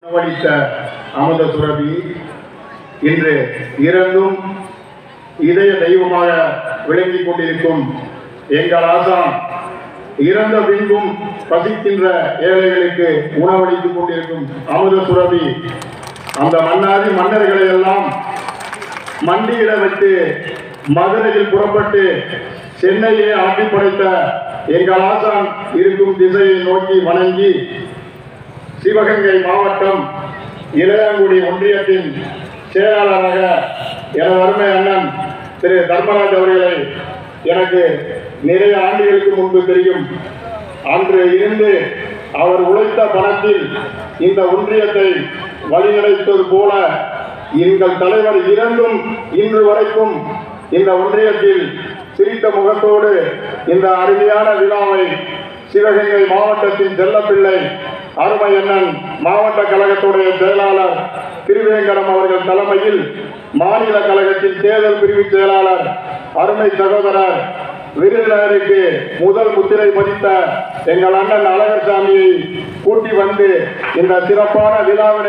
உணவளித்த அமுத சுரபி இன்று இறந்தும் இதய தெய்வமாக விளங்கிக் கொண்டிருக்கும் எங்கள் ஆசான் இறந்த பின்பும் பசிக்கின்ற ஏழைகளுக்கு உணவளித்துக் கொண்டிருக்கும் அமுத சுரபி அந்த மன்னாதி மன்னர்களை எல்லாம் மண்டியிட வைத்து மதுரையில் புறப்பட்டு சென்னையை ஆட்டி படைத்த எங்கள் ஆசான் இருக்கும் திசையை நோக்கி வணங்கி சிவகங்கை மாவட்டம் இளையாங்குடி ஒன்றியத்தின் செயலாளராக எனது அருமை அண்ணன் திரு தர்மராஜ் அவர்களை எனக்கு நிறைய ஆண்டுகளுக்கு முன்பு தெரியும். அன்று இருந்து அவர் உழைத்த பணத்தில் இந்த ஒன்றியத்தை வழிநடத்துவது போல எங்கள் தலைவர் இறந்தும் இன்று வரைக்கும் இந்த ஒன்றியத்தில் சிரித்த முகத்தோடு இந்த அருமையான விழாவை சிவகங்கை மாவட்டத்தின் செல்லப்பிள்ளை அருமை அண்ணன் மாவட்ட கழகத்துடைய செயலாளர் திருவேங்கடம் அவர்கள் தலைமையில் மாநில கழகத்தின் தேர்தல் பிரிவு செயலாளர் அருமை சகோதரர் விருதுநகருக்கு முதல் முத்திரை பதித்த எங்கள் அண்ணன் அழகர் சாமியை கூட்டி வந்து இந்த சிறப்பான விழாவினை